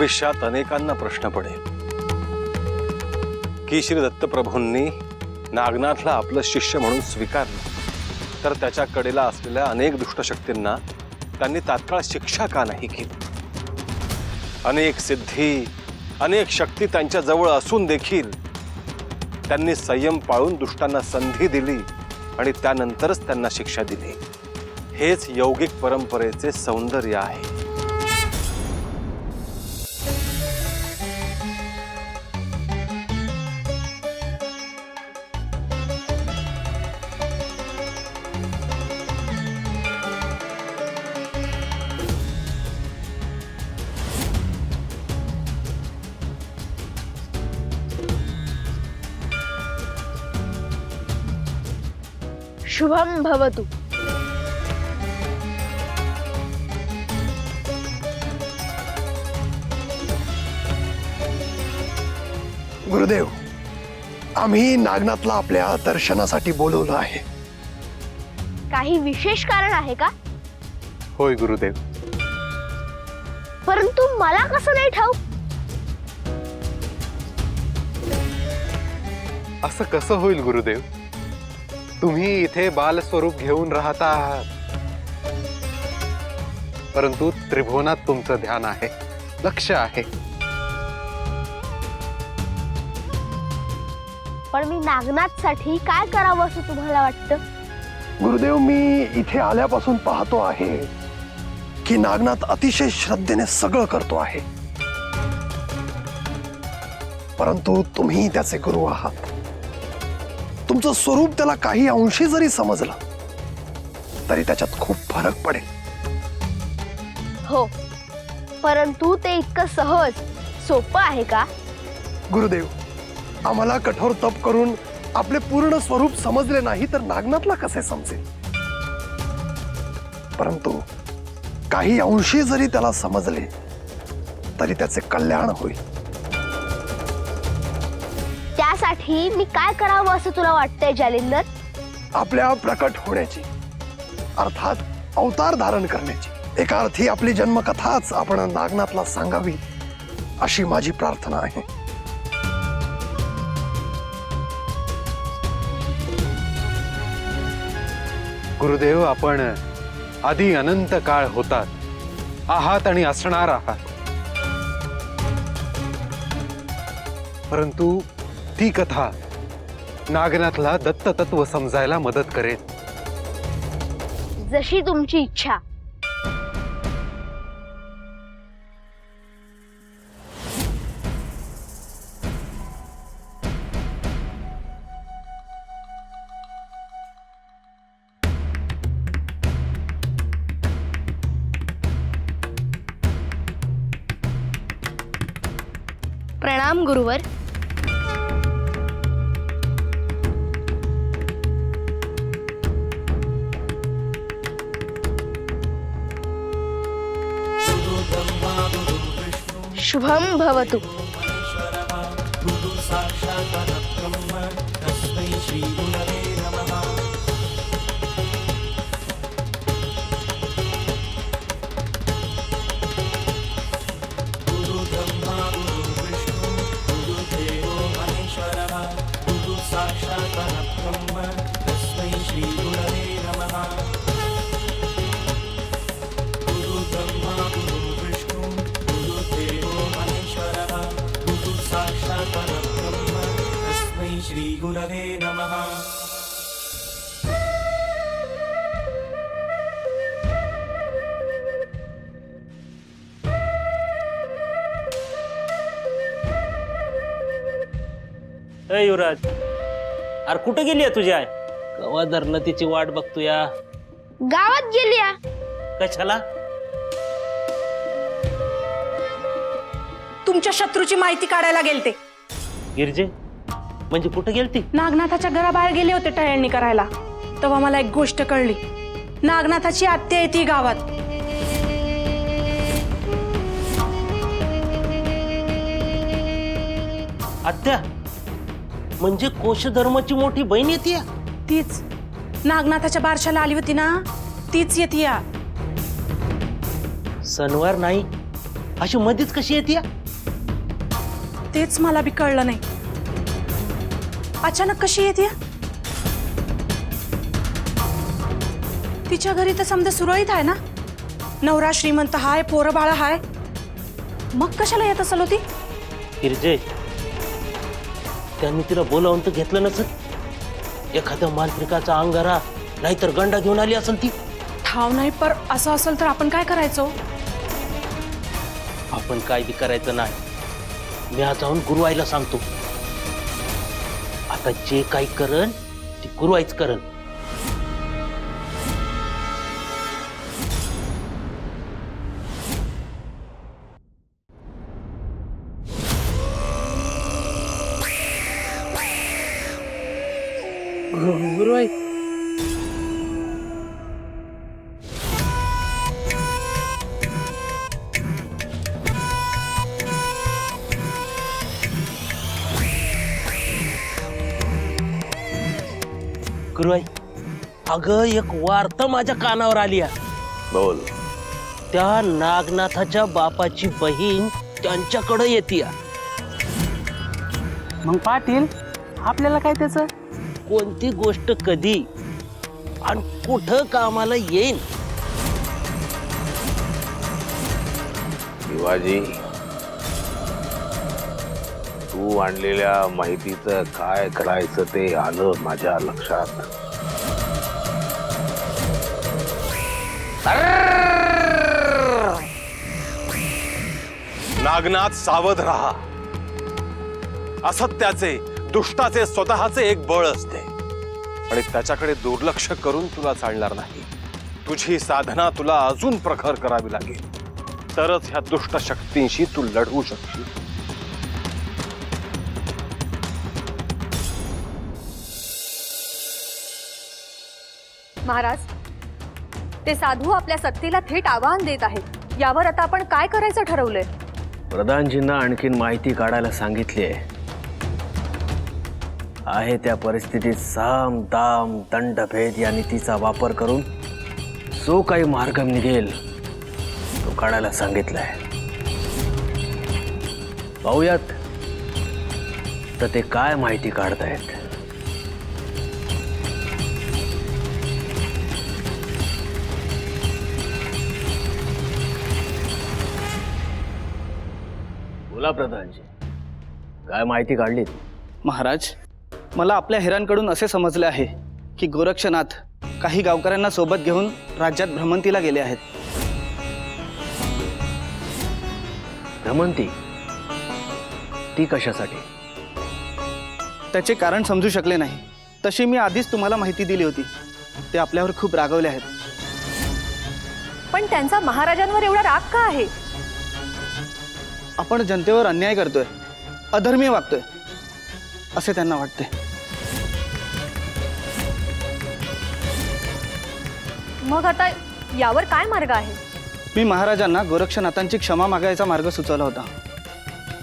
भविष्यात अनेकांना प्रश्न पडेल की श्री दत्तप्रभूंनी नागनाथला आपलं शिष्य म्हणून स्वीकारलं तर त्याच्या कडेला असलेल्या अनेक दुष्टशक्तींना त्यांनी तात्काळ शिक्षा का नाही केली? अनेक सिद्धी, अनेक शक्ती त्यांच्या जवळ असून देखील त्यांनी संयम पाळून दुष्टांना संधी दिली आणि त्यानंतरच त्यांना शिक्षा दिली। हेच यौगिक परंपरेचे सौंदर्य आहे। शुभम भवतु। गुरुदेव, आम्ही नागनाथला आपल्या दर्शनासाठी बोलवलं आहे। काही विशेष कारण आहे का? होय गुरुदेव। परंतु मला कसं नाही ठाऊक? असं कसं होईल गुरुदेव? तुम्ही इथे बाल स्वरूप घेऊन राहता आहात, परंतु त्रिभुवनात तुमचं ध्यान आहे, लक्ष आहे। पण मी नागनाथसाठी काय करावं असं तुम्हाला वाटतं? गुरुदेव, मी इथे आल्यापासून पाहतो आहे की नागनाथ अतिशय श्रद्धेने सगळं करतो आहे, परंतु तुम्ही त्याचे गुरु आहात। तुमचं स्वरूप त्याला काही अंशी जरी समजलं तरी त्याच्यात खूप फरक पडेल। हो, परंतु ते इतकं सहज सोपं आहे का? गुरुदेव, आम्हाला कठोर तप करून आपले पूर्ण स्वरूप समजले नाही तर नागनाथला कसे समजेल? परंतु काही अंशी जरी त्याला समजले तरी त्याचे कल्याण होईल। त्यासाठी मी काय करावं असं तुला वाटतंय जालिंदर? आपल्या प्रकट होण्याची, अर्थात अवतार धारण करण्याची एका अर्थी आपली जन्मकथाच आपण नागनाथला सांगावी अशी माझी प्रार्थना आहे। गुरुदेव, आपण आधी अनंत काळ होतात आहात आणि असणार आहात, परंतु ती कथा नागनाथला दत्त तत्व समजायला मदत करेल। जशी तुमची इच्छा। प्रणाम गुरुवर। शुभम भवतु। श्री गुरवे नमः। युवराज, अरे कुठे गेली तुझी आय? कवा धरलं तिची वाट बघतो या? गावात गेली। कशाला? तुमच्या शत्रूची माहिती काढायला गेलते। गिरजे म्हणजे कुठे गेलती? नागनाथाच्या घराबाहेर गेले होते टळणी करायला, तेव्हा मला एक गोष्ट कळली। नागनाथाची आत्या येते गावात। आत्या म्हणजे कोश धर्माची मोठी बहीण येते? तीच नागनाथाच्या बारशाला आली होती ना, तीच येते। सणवार नाही अशी मध्येच कशी येते? तेच मला बी कळलं नाही. अचानक कशी येते? तिच्या घरी तर समजा सुरळीत आहे ना, नवरा श्रीमंत हाय, पोरं बाळ हाय, मग कशाला येत असेल होती? गिरजे, त्यांनी तिला बोलावून तर घेतलं नसेल. एखाद्या मांत्रिकाचा अंगारा नाहीतर गंडा घेऊन आली असेल ती. ठाव नाही, पर असं असेल तर आपण काय करायचं? आपण काय बी करायचं नाही. मी आज जाऊन गुरुवाईला सांगतो. आता जे काही करण ते गुरुवाईच करण. गुरुवाई, गुरुवाई, अगं एक वार्ता माझ्या कानावर आली आहे. बोल. त्या नागनाथाच्या बापाची बहीण त्यांच्याकडे येते. मग पाटील, आपल्याला काय त्याचं? कोणती गोष्ट कधी आणि कुठं कामाला येईल? शिवाजी, तू आणलेल्या माहितीचं काय करायचं ते आलं माझ्या लक्षात. नागनाथ, सावध राहा. असत्याचे, दुष्टाचे स्वतःचे एक बळ असते आणि त्याच्याकडे दुर्लक्ष करून तुला चालणार नाही. तुझी साधना तुला अजून प्रखर करावी लागेल, तरच ह्या दुष्ट शक्तींशी तू लढवू शकशील. महाराज, ते साधू आपल्या सत्तेला थेट आवाहन देत आहेत. यावर आता आपण काय करायचं ठरवलंय? प्रधानजींना आणखीन माहिती काढायला सांगितली आहे. त्या परिस्थितीत साम दाम दंडभेद या नीतीचा वापर करून जो काही मार्ग निघेल तो काढायला सांगितलाय. पाहूयात तर ते काय माहिती काढतायत. बोला प्रधानजी, काय माहिती काढली? महाराज, मला आपल्या हेरांकडून असे समजले आहे की गोरक्षनाथ काही गावकऱ्यांना सोबत घेऊन राज्यात भ्रमंतीला गेले आहेत. भ्रमंती? ती कशासाठी? त्याचे कारण समजू शकले नाही. तशी मी आधीच तुम्हाला माहिती दिली होती. ते आपल्यावर खूप रागवले आहेत. पण त्यांचा महाराजांवर एवढा राग का आहे? आपण जनतेवर अन्याय करतोय, अधर्मीय वागतोय असे त्यांना वाटते. मग आता यावर काय मार्ग आहे? मी महाराजांना गोरक्षनाथांची क्षमा मागायचा मार्ग सुचवला होता,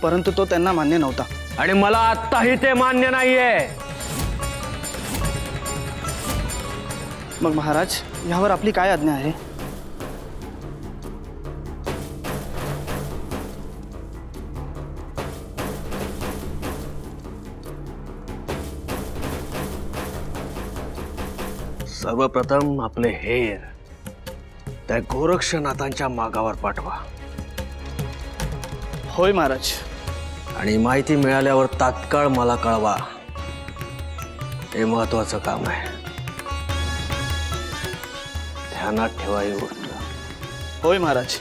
परंतु तो त्यांना मान्य नव्हता. आणि मला आत्ताही ते मान्य नाहीये. मग महाराज, यावर आपली काय आज्ञा आहे? सर्वप्रथम आपले हेर त्या गोरक्षनाथांच्या मागावर पाठवा. होय महाराज. आणि माहिती मिळाल्यावर तात्काळ मला कळवा. हे महत्वाचं काम आहे. ध्यानात ठेवा ही गोष्ट. होय महाराज.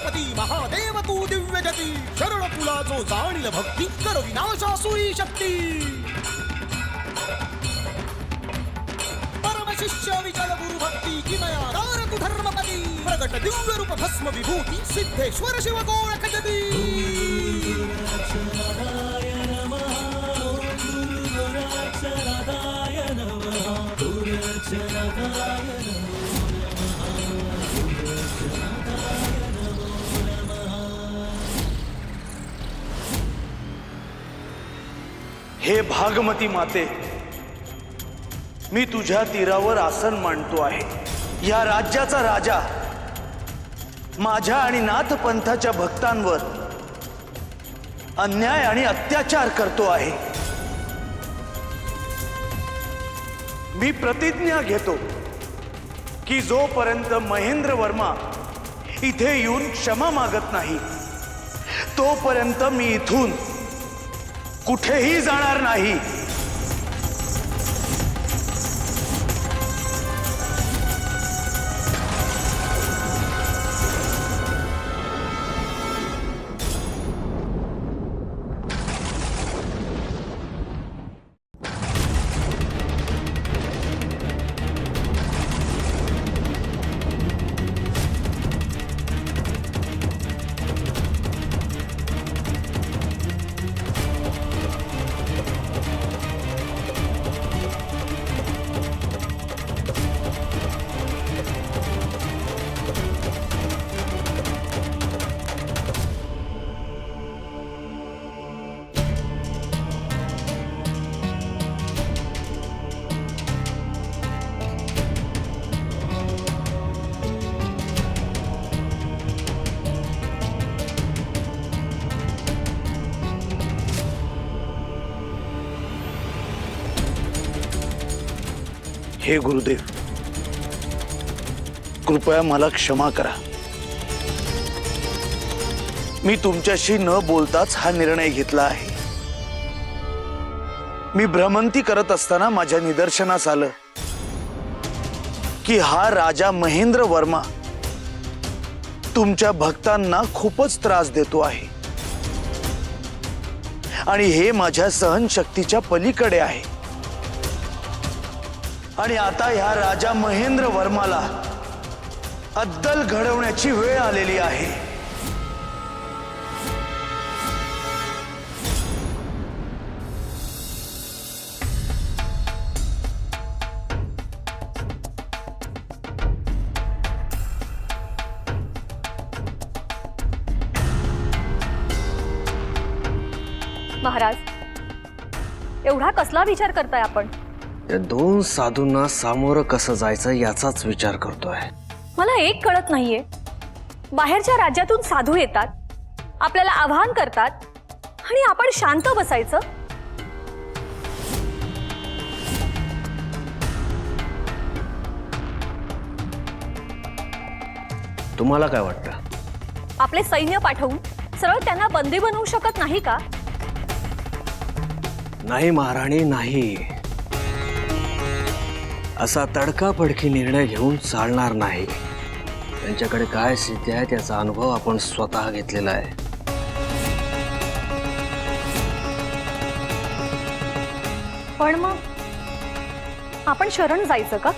गणपती महादेव तू दिव्य गती शरण तुला जो जाणील भक्ती कर विनाशासुरी शक्ती परम शिष्य विचल गुरु भक्ती किमया दार तू धर्मपती प्रगट दिव्य रूप भस्म विभूती सिद्धेश्वर शिव गोरख जती हे भागमती माते, मी तुझ्या तीरावर आसन मांडतो आहे। या राज्याचा राजा माझ्या आणि नाथ पंथाच्या भक्तांवर अन्याय आणि अत्याचार करतो आहे। मी प्रतिज्ञा घेतो की जोपर्यंत महेंद्र वर्मा इथे येऊन क्षमा मागत नाही तोपर्यंत मी इथून कुठेही जाणार नाही। हे गुरुदेव, कृपया मला क्षमा करा। मी तुमच्याशी न बोलताच हा निर्णय घेतला आहे। मी भ्रमंती करत असताना माझ्या निदर्शनास आलं की हा राजा महेंद्र वर्मा तुमच्या भक्तांना खूपच त्रास देतो आहे आणि हे माझ्या सहनशक्तीच्या पलीकडे आहे। आणि आता ह्या राजा महेंद्र वर्माला अद्दल घडवण्याची वेळ आलेली आहे। महाराज, एवढा कसला विचार करताय आपण? त्या दोन साधूंना सामोरं कसं जायचं याचाच विचार करतोय। मला एक कळत नाहीये, बाहेरच्या राज्यातून साधू येतात, आपल्याला आवाहन करतात आणि आपण शांत बसायचं। तुम्हाला काय वाटतं? आपले सैन्य पाठवून सरळ त्यांना बंदी बनवू शकत नाही का? नाही महाराणी, नाही। असा तडकाफडकी निर्णय घेऊन चालणार नाही। त्यांच्याकडे काय सिद्धी आहे त्याचा अनुभव आपण स्वतः घेतलेला आहे। पण मग आपण शरण जायचं का?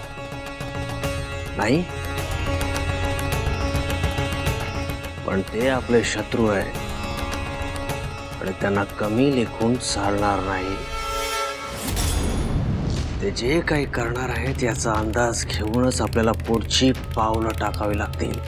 नाही, पण ते आपले शत्रू आहे आणि त्यांना कमी लेखून चालणार नाही। ते जे काही करणार आहेत याचा अंदाज घेऊनच आपल्याला पुढची पावलं टाकावी लागतील।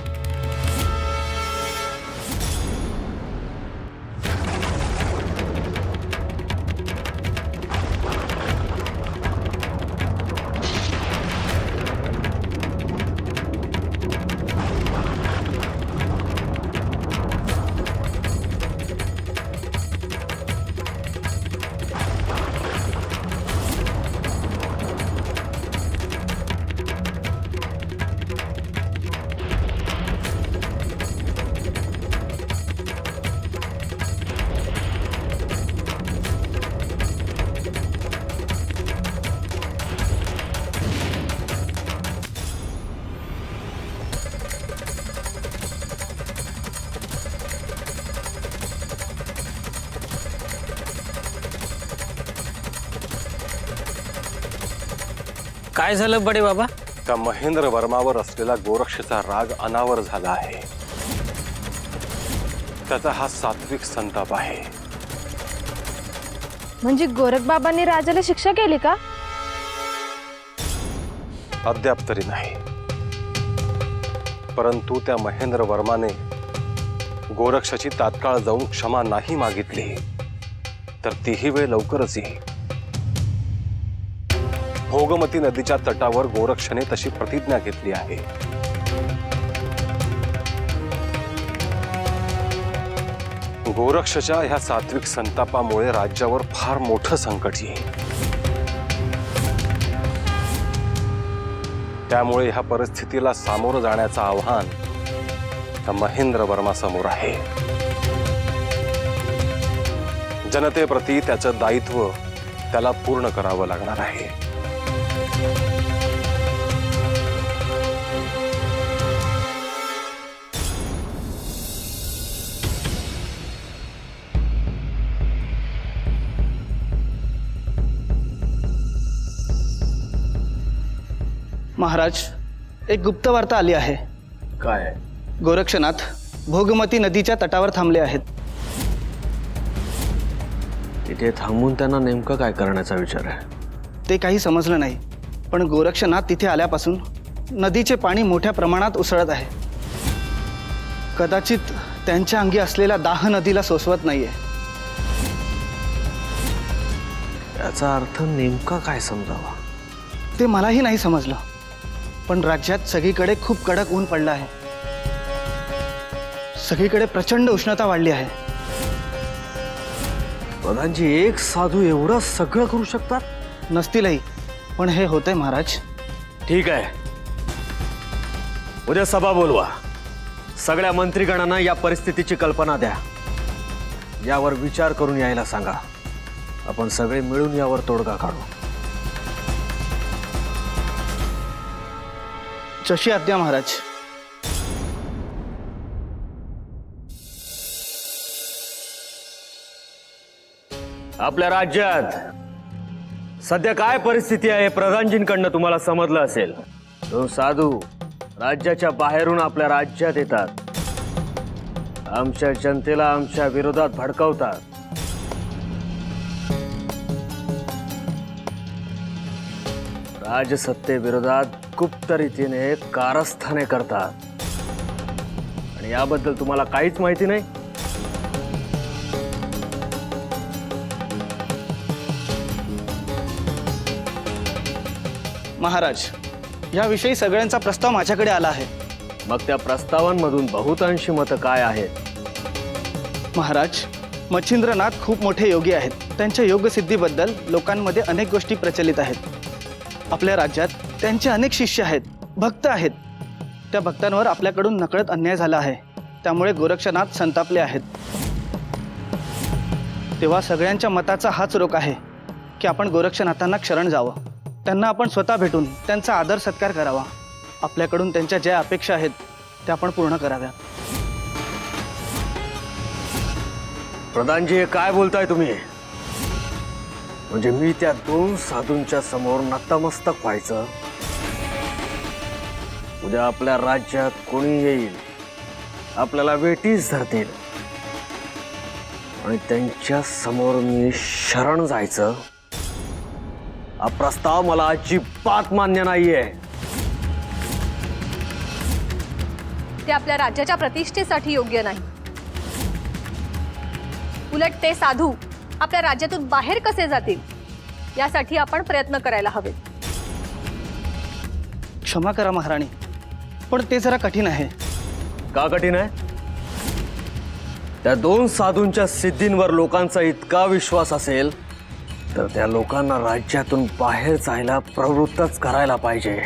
काय झालं बडे बाबा? त्या महेंद्र वर्मावर असलेला गोरक्षचा राग अनावर झाला आहे. त्याचा हा सात्विक संताप आहे. म्हणजे गोरख बाबांनी राजाला शिक्षा केली का? अद्याप तरी नाही, परंतु त्या महेंद्र वर्माने गोरक्षाची तात्काळ जाऊन क्षमा नाही मागितली तर तीही वेळ लवकरच येईल. भोगमती नदीच्या तटावर गोरक्षाने तशी प्रतिज्ञा घेतली आहे. गोरक्षाच्या ह्या सात्विक संतापामुळे राज्यावर फार मोठं संकट येईल. त्यामुळे ह्या परिस्थितीला सामोरं जाण्याचं आव्हान त्या महेंद्र वर्मासमोर आहे. जनतेप्रती त्याचं दायित्व त्याला पूर्ण करावं लागणार आहे. महाराज, एक गुप्त वार्ता आली आहे. काय? गोरक्षनाथ भोगमती नदीच्या तटावर थांबले आहेत. तिथे थांबून त्यांना नेमकं काय करण्याचा विचार आहे? ते काही समजलं नाही, पण गोरक्षनाथ तिथे आल्यापासून नदीचे पाणी मोठ्या प्रमाणात उसळत आहे. कदाचित त्यांच्या अंगी असलेला दाह नदीला सोसवत नाहीये. याचा अर्थ नेमका काय समजावा ते मलाही नाही समजलं, पण राज्यात सगळीकडे खूप कडक ऊन पडलं आहे. सगळीकडे प्रचंड उष्णता वाढली आहे. प्रधानजी, एक साधू एवढं सगळं करू शकतात? नसतीलही, पण हे होते महाराज. ठीक आहे, उद्या सभा बोलवा. सगळ्या मंत्रीगणांना या परिस्थितीची कल्पना द्या. यावर विचार करून यायला सांगा. आपण सगळे मिळून यावर तोडगा काढू. जशी आज्ञा महाराज. आपल्या राज्यात सध्या काय परिस्थिती आहे प्रधानजींकडनं तुम्हाला समजलं असेल. दोन साधू राज्याच्या बाहेरून आपल्या राज्यात येतात, आमच्या जनतेला आमच्या विरोधात भडकवतात. राजसत्तेविरोधात गुप्त रीतीने कारस्थाने करतात आणि याबद्दल तुम्हाला काहीच माहिती नाही. महाराज, याविषयी सगळ्यांचा प्रस्ताव माझ्याकडे आला आहे. मग त्या प्रस्तावांमधून बहुतांशी मतं काय आहेत? महाराज, मच्छिंद्रनाथ खूप मोठे योगी आहेत. त्यांच्या योगसिद्धीबद्दल लोकांमध्ये अनेक गोष्टी प्रचलित आहेत. आपल्या राज्यात त्यांचे अनेक शिष्य आहेत, भक्त आहेत. त्या भक्तांवर आपल्याकडून नकळत अन्याय झाला आहे, त्यामुळे गोरक्षनाथ संतापले आहेत. तेव्हा सगळ्यांच्या मताचा हाच रोख आहे की आपण गोरक्षनाथांना शरण जावं. त्यांना आपण स्वतः भेटून त्यांचा आदर सत्कार करावा. आपल्याकडून त्यांच्या ज्या अपेक्षा आहेत त्या आपण पूर्ण कराव्या. प्रधानजी, हे काय बोलताय तुम्ही? म्हणजे मी त्या दोन साधूंच्या समोर नतमस्तक व्हायचं? उद्या आपल्या राज्यात कोणी येईल, आपल्याला वेटीस धरतील आणि त्यांच्या समोर मी शरण जायचं? हा प्रस्ताव मला अजिबात मान्य नाहीये. ते आपल्या राज्याच्या प्रतिष्ठेसाठी योग्य नाही. उलट ते साधू आपल्या राज्यातून बाहेर कसे जातील यासाठी आपण प्रयत्न करायला हवेत. क्षमा करा महाराणी, पण ते जरा कठीण आहे. का कठीण आहे? त्या दोन साधूंच्या सिद्धींवर लोकांचा इतका विश्वास असेल तर त्या लोकांना राज्यातून बाहेर जायला प्रवृत्तच करायला पाहिजे.